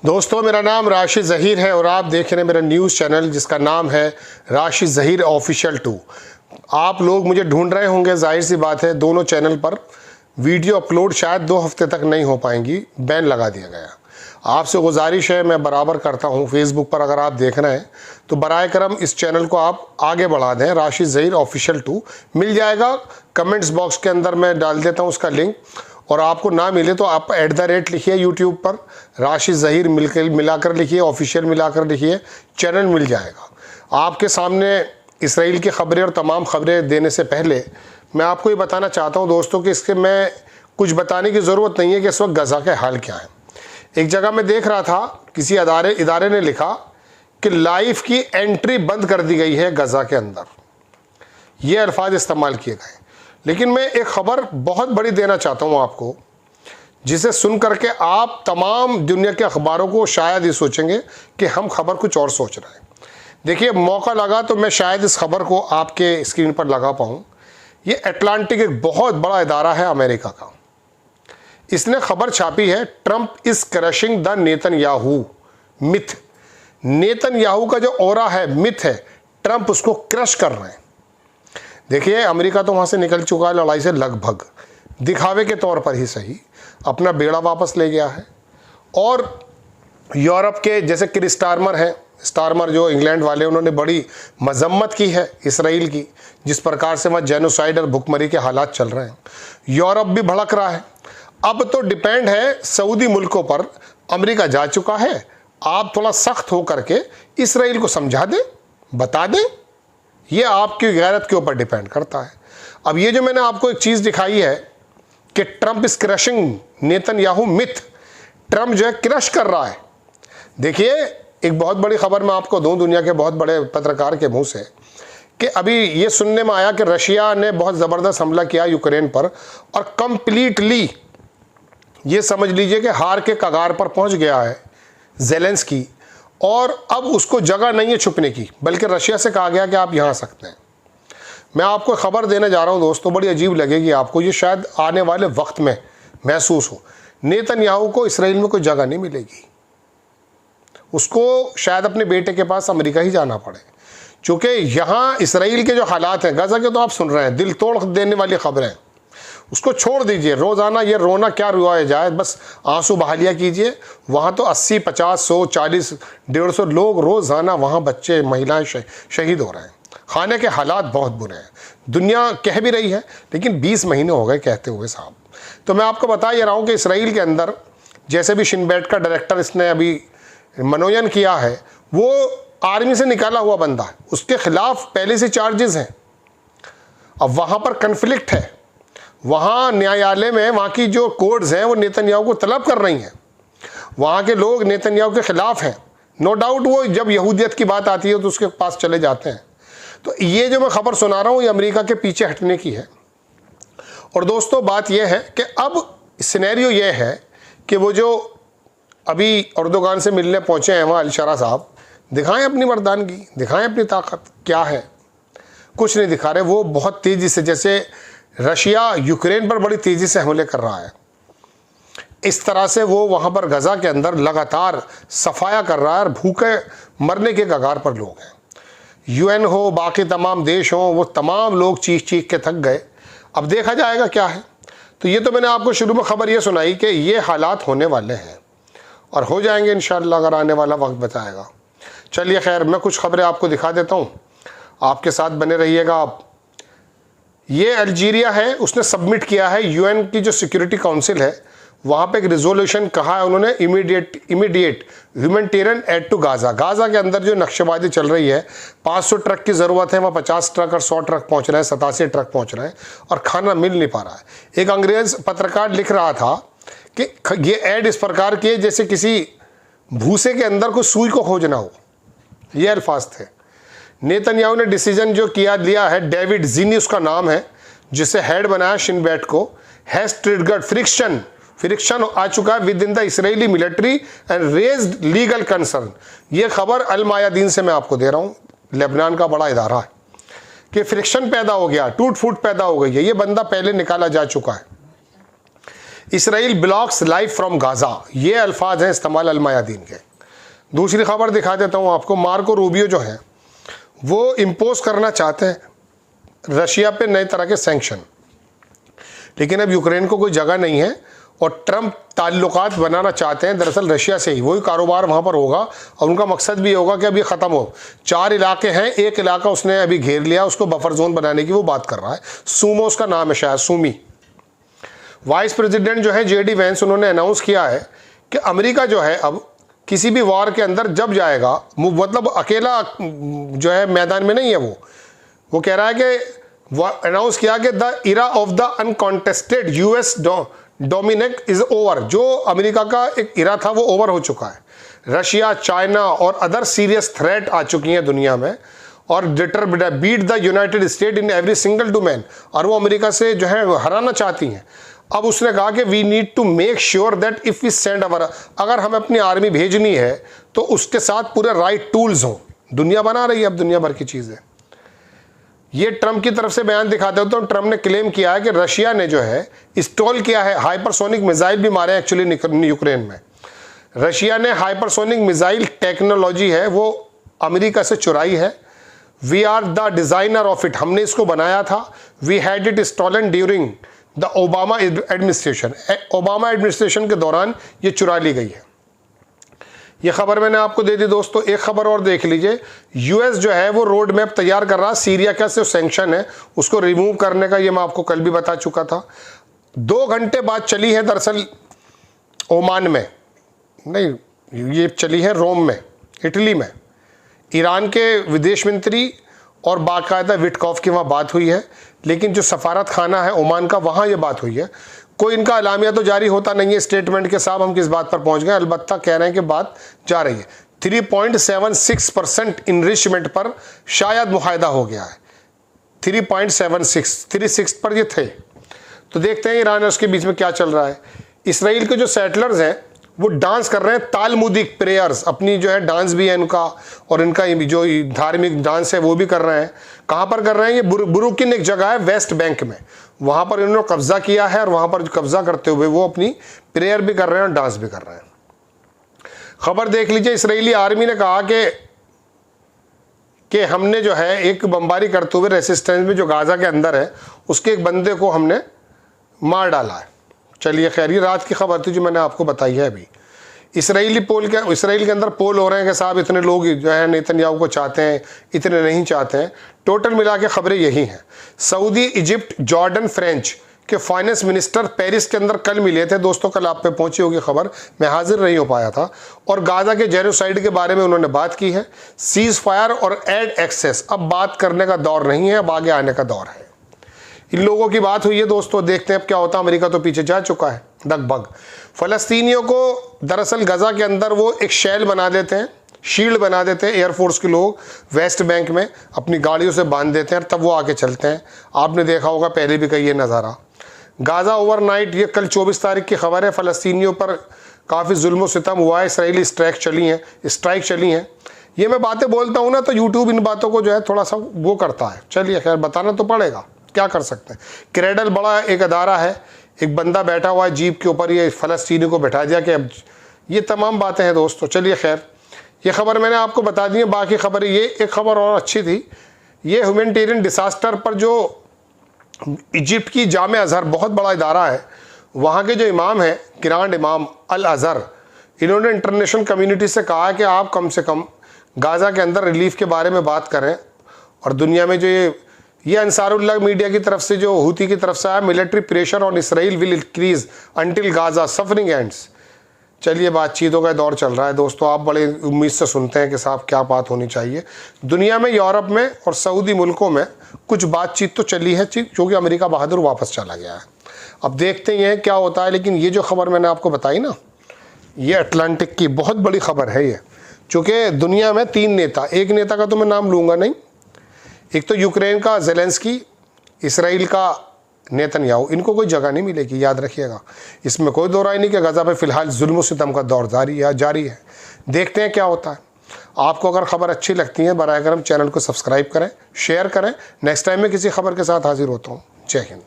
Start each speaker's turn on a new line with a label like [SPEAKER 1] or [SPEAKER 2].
[SPEAKER 1] दोस्तों, मेरा नाम राशिद ज़हीर है और आप देख रहे हैं मेरा न्यूज़ चैनल जिसका नाम है राशिद ज़हीर ऑफिशियल 2। आप लोग मुझे ढूंढ रहे होंगे, जाहिर सी बात है। दोनों चैनल पर वीडियो अपलोड शायद 2 हफ्ते तक नहीं हो पाएंगी, बैन लगा दिया गया। आपसे गुजारिश है, मैं बराबर करता हूं, फेसबुक पर अगर आप देख रहे हैं तो बराए करम इस चैनल को आप आगे बढ़ा दें। राशिद ज़हीर ऑफिशियल 2 मिल जाएगा, कमेंट्स बॉक्स के अंदर मैं डाल देता हूं उसका लिंक। और आपको ना मिले तो आप @ लिखिए यूट्यूब पर, राशिद ज़हीर मिलाकर लिखिए, ऑफिशियल मिलाकर लिखिए, चैनल मिल जाएगा। आपके सामने इसराइल की ख़बरें और तमाम ख़बरें देने से पहले मैं आपको ये बताना चाहता हूँ दोस्तों कि इसके मैं कुछ बताने की ज़रूरत नहीं है कि इस वक्त गज़ा के हाल क्या है। एक जगह मैं देख रहा था, किसी इदारे ने लिखा कि लाइफ की एंट्री बंद कर दी गई है गज़ा के अंदर। ये अल्फाज इस्तेमाल किए गए। लेकिन मैं एक ख़बर बहुत बड़ी देना चाहता हूँ आपको, जिसे सुन करके आप तमाम दुनिया के अखबारों को शायद ये सोचेंगे कि हम खबर कुछ और सोच रहे हैं। देखिए, मौका लगा तो मैं शायद इस खबर को आपके स्क्रीन पर लगा पाऊँ। ये अटलांटिक एक बहुत बड़ा इदारा है अमेरिका का। इसने खबर छापी है, Trump is crushing the Netanyahu myth. Netanyahu का जो ऑरा है, मिथ है, ट्रंप उसको क्रश कर रहे हैं। देखिए, अमेरिका तो वहाँ से निकल चुका है लड़ाई से, लगभग दिखावे के तौर पर ही सही, अपना बेड़ा वापस ले गया है। और यूरोप के जैसे किर स्टारमर हैं, स्टारमर जो इंग्लैंड वाले, उन्होंने बड़ी मजम्मत की है इसराइल की, जिस प्रकार से वहाँ जेनोसाइड और भुखमरी के हालात चल रहे हैं। यूरोप भी भड़क रहा है। अब तो डिपेंड है सऊदी मुल्कों पर। अमेरिका जा चुका है, आप थोड़ा सख्त हो करके इसराइल को समझा दें, बता दें। ये आपकी गैरत के ऊपर डिपेंड करता है। अब ये जो मैंने आपको एक चीज़ दिखाई है कि Trump is crushing Netanyahu myth, Trump जो है क्रश कर रहा है। देखिए, एक बहुत बड़ी खबर मैं आपको दूं दुनिया के बहुत बड़े पत्रकार के मुंह से, कि अभी ये सुनने में आया कि रशिया ने बहुत ज़बरदस्त हमला किया यूक्रेन पर और कंप्लीटली ये समझ लीजिए कि हार के कगार पर पहुंच गया है ज़ेलेंस्की, और अब उसको जगह नहीं है छुपने की, बल्कि रशिया से कहा गया कि आप यहाँ आ सकते हैं। मैं आपको खबर देने जा रहा हूँ दोस्तों, बड़ी अजीब लगेगी आपको, ये शायद आने वाले वक्त में महसूस हो। नेतन्याहू को इसराइल में कोई जगह नहीं मिलेगी, उसको शायद अपने बेटे के पास अमेरिका ही जाना पड़े, क्योंकि यहाँ इसराइल के जो हालात हैं, गज़ा के तो आप सुन रहे हैं, दिल तोड़ देने वाली खबरें। उसको छोड़ दीजिए, रोज़ाना ये रोना क्या रुआया जाए, बस आंसू बहा लिया कीजिए। वहाँ तो 80, 50, 100, 40, 150 लोग रोज़ाना वहाँ, बच्चे महिलाएं शहीद हो रहे हैं। खाने के हालात बहुत बुरे हैं। दुनिया कह भी रही है, लेकिन 20 महीने हो गए कहते हुए साहब। तो मैं आपको बता ये रहा हूँ कि इसराइल के अंदर जैसे भी शिन बेट का डायरेक्टर इसने अभी मनोनयन किया है, वो आर्मी से निकाला हुआ बंदा है, उसके खिलाफ पहले से चार्जेस हैं। अब वहाँ पर कन्फ्लिक्ट है, वहाँ न्यायालय में वहाँ की जो कोर्ट्स हैं वो नेतन्याहू को तलब कर रही हैं। वहाँ के लोग नेतन्याहू के खिलाफ हैं। नो डाउट वो जब यहूदियत की बात आती है तो उसके पास चले जाते हैं। तो ये जो मैं खबर सुना रहा हूँ, ये अमेरिका के पीछे हटने की है। और दोस्तों, बात यह है कि अब सिनेरियो ये है कि वो जो अभी अर्दोगान से मिलने पहुँचे हैं वहाँ अल-शरा साहब, दिखाएं अपनी मर्दानगी, दिखाएं अपनी ताकत क्या है। कुछ नहीं दिखा रहे। वो बहुत तेज़ी से, जैसे रशिया यूक्रेन पर बड़ी तेज़ी से हमले कर रहा है, इस तरह से वो वहाँ पर गज़ा के अंदर लगातार सफाया कर रहा है और भूखे मरने के कगार पर लोग हैं। यूएन हो, बाकी तमाम देश हों, वो तमाम लोग चीख चीख के थक गए। अब देखा जाएगा क्या है। तो ये तो मैंने आपको शुरू में खबर ये सुनाई कि ये हालात होने वाले हैं और हो जाएंगे इंशाअल्लाह, अगर आने वाला वक्त बताएगा। चलिए खैर, मैं कुछ खबरें आपको दिखा देता हूँ, आपके साथ बने रहिएगा आप। ये अल्जीरिया है, उसने सबमिट किया है यूएन की जो सिक्योरिटी काउंसिल है, वहाँ पे एक रिजोल्यूशन कहा है उन्होंने, immediate humanitarian aid to Gaza. Gaza के अंदर जो नक्शेबाजी चल रही है, 500 ट्रक की ज़रूरत है, वहाँ 50 ट्रक और 100 ट्रक पहुँच रहे हैं, 87 ट्रक पहुँच रहे हैं और खाना मिल नहीं पा रहा है। एक अंग्रेज़ पत्रकार लिख रहा था कि ये ऐड इस प्रकार की है जैसे किसी भूसे के अंदर कोई सुई को खोजना हो। ये अल्फाज थे। नेतन्याहू ने डिसीजन जो लिया है, डेविड ज़िनी उसका नाम है, जिसे हेड बनाया शिन बेट को, हैज़ ट्रिगर्ड फ्रिक्शन आ चुका है with in the Israeli military and raised legal concern. ये खबर अल मायादीन से मैं आपको दे रहा हूँ, लेबनान का बड़ा इदारा है, कि फ्रिक्शन पैदा हो गया, टूट फूट पैदा हो गई है। ये बंदा पहले निकाला जा चुका है। Israel blocks life from Gaza, ये अल्फाज हैं इस्तेमाल अल मयादीन के। दूसरी खबर दिखा देता हूँ आपको। मार्को रूबियो जो हैं वो इम्पोज करना चाहते हैं रशिया पे नए तरह के सैंक्शन, लेकिन अब यूक्रेन को कोई जगह नहीं है और ट्रंप ताल्लुकात बनाना चाहते हैं दरअसल रशिया से ही। वही कारोबार वहाँ पर होगा और उनका मकसद भी होगा कि अब ये ख़त्म हो। 4 इलाके हैं, एक इलाका उसने अभी घेर लिया, उसको बफर जोन बनाने की वो बात कर रहा है। सूमो उसका नाम है, शायद सूमी। वाइस प्रेसिडेंट जो है जेडी वेंस, उन्होंने अनाउंस किया है कि अमेरिका जो है अब किसी भी वार के अंदर जब जाएगा, मतलब अकेला जो है मैदान में नहीं है वो कह रहा है कि अनाउंस किया कि the era of the uncontested US dominate is over. जो अमेरिका का एक इरा था वो ओवर हो चुका है। रशिया, चाइना और अदर सीरियस थ्रेट आ चुकी हैं दुनिया में और beat the United State in every single domain, और वो अमेरिका से जो है हराना चाहती हैं। अब उसने कहा कि we need to make sure that if we send our, अगर हमें अपनी आर्मी भेजनी है तो उसके साथ पूरे राइट टूल्स हों। दुनिया बना रही है अब दुनिया भर की चीज़ें। ये ट्रंप की तरफ से बयान दिखाते हो तो ट्रंप ने क्लेम किया है कि रशिया ने जो है इंस्टॉल किया है, हाइपरसोनिक मिसाइल भी मारे एक्चुअली यूक्रेन में। रशिया ने हाइपरसोनिक मिसाइल टेक्नोलॉजी है वो अमेरिका से चुराई है। We are the designer of it, हमने इसको बनाया था। We had it stolen during the Obama administration, Obama administration के दौरान ये चुरा ली गई है। ये खबर मैंने आपको दे दी दोस्तों। एक खबर और देख लीजिए। यूएस जो है वो रोड मैप तैयार कर रहा है सीरिया का जो सैंक्शन है उसको रिमूव करने का। ये मैं आपको कल भी बता चुका था। 2 घंटे बाद चली है दरअसल ओमान में, नहीं ये चली है रोम में, इटली में। ईरान के विदेश मंत्री और बाकायदा विटकॉफ की वहाँ बात हुई है, लेकिन जो सफारत खाना है ओमान का वहाँ ये बात हुई है। कोई इनका अलामिया तो जारी होता नहीं है स्टेटमेंट के साथ हम किस बात पर पहुँच गए, अलबत्ता कह रहे हैं कि बात जा रही है। 3.76% इनरिचमेंट पर शायद मुआहदा हो गया है। 36 पर ये थे। तो देखते हैं ईरान और उसके बीच में क्या चल रहा है। इसराइल के जो सेटलर्स हैं वो डांस कर रहे हैं तालमुदिक प्रेयर्स, अपनी जो है डांस भी है इनका और इनका जो धार्मिक डांस है वो भी कर रहे हैं। कहाँ पर कर रहे हैं? ये बुरुकिन एक जगह है वेस्ट बैंक में, वहाँ पर इन्होंने कब्जा किया है और वहाँ पर कब्जा करते हुए वो अपनी प्रेयर भी कर रहे हैं और डांस भी कर रहे हैं। खबर देख लीजिए। इसराइली आर्मी ने कहा कि हमने जो है एक बमबारी करते हुए रेसिस्टेंस में जो गाजा के अंदर है उसके एक बंदे को हमने मार डाला है। चलिए खैर, ये रात की खबर थी जो मैंने आपको बताई है अभी। इसराइल के अंदर पोल हो रहे हैं कि साहब इतने लोग जो है नेतन्याहू को चाहते हैं, इतने नहीं चाहते हैं। टोटल मिला के खबरें यही हैं। सऊदी, इजिप्ट, जॉर्डन, फ्रेंच के फाइनेंस मिनिस्टर पेरिस के अंदर कल मिले थे दोस्तों। कल आप पे पहुंची होगी खबर, मैं हाजिर नहीं हो पाया था। और गाजा के जेनोसाइड के बारे में उन्होंने बात की है। सीज फायर और एड एक्सेस, अब बात करने का दौर नहीं है, अब आगे आने का दौर है। इन लोगों की बात हुई है दोस्तों, देखते हैं अब क्या होता है। अमेरिका तो पीछे जा चुका है दगबग। फलस्तीनियों को दरअसल गजा के अंदर वो एक शेल बना देते हैं, शील्ड बना देते हैं एयरफोर्स के लोग, वेस्ट बैंक में अपनी गाड़ियों से बांध देते हैं तब वो आके चलते हैं। आपने देखा होगा पहले भी कई ये नज़ारा। गाजा ओवरनाइट, ये कल 24 तारीख की खबर है, फ़लस्तीनियों पर काफ़ी जुल्म सितम हुआ है, इसराइली स्ट्राइक चली हैं। ये मैं बातें बोलता हूँ ना तो यूट्यूब इन बातों को जो है थोड़ा सा वो करता है। चलिए खैर, बताना तो पड़ेगा, क्या कर सकते हैं। क्रेडल बड़ा एक अदारा है, एक बंदा बैठा हुआ है जीप के ऊपर, ये फ़लस्तीनी को बैठा दिया कि अब ये तमाम बातें हैं दोस्तों। चलिए खैर, ये खबर मैंने आपको बता दी है। बाकी खबरें, ये एक खबर और अच्छी थी, ये ह्यूमैनिटेरियन डिसास्टर पर जो इजिप्ट की जामे अज़हर बहुत बड़ा इदारा है, वहाँ के जो इमाम हैं ग्रांड इमाम अल अज़हर, इन्होंने इंटरनेशनल कम्युनिटी से कहा है कि आप कम से कम गाज़ा के अंदर रिलीफ के बारे में बात करें। और दुनिया में जो ये अंसारुल्लाह मीडिया की तरफ से, जो हूती की तरफ से आया, military pressure on Israel will increase until Gaza suffering ends. चलिए, बातचीतों का दौर चल रहा है दोस्तों। आप बड़े उम्मीद से सुनते हैं कि साहब क्या बात होनी चाहिए दुनिया में। यूरोप में और सऊदी मुल्कों में कुछ बातचीत तो चली है क्योंकि अमेरिका बहादुर वापस चला गया है। अब देखते हैं क्या होता है। लेकिन ये जो खबर मैंने आपको बताई ना, ये अटलांटिक की बहुत बड़ी खबर है ये। चूँकि दुनिया में 3 नेता, एक नेता का तो मैं नाम लूँगा नहीं, एक तो यूक्रेन का ज़ेलेंस्की, इसराइल का नेतन्याहू, इनको कोई जगह नहीं मिलेगी, याद रखिएगा। इसमें कोई दो राय नहीं कि गज़ा पे फ़िलहाल जुल्म सितम का दौर जारी है। देखते हैं क्या होता है। आपको अगर खबर अच्छी लगती है, बराए करम चैनल को सब्सक्राइब करें, शेयर करें। नेक्स्ट टाइम में किसी खबर के साथ हाजिर होता हूँ। जय हिंद।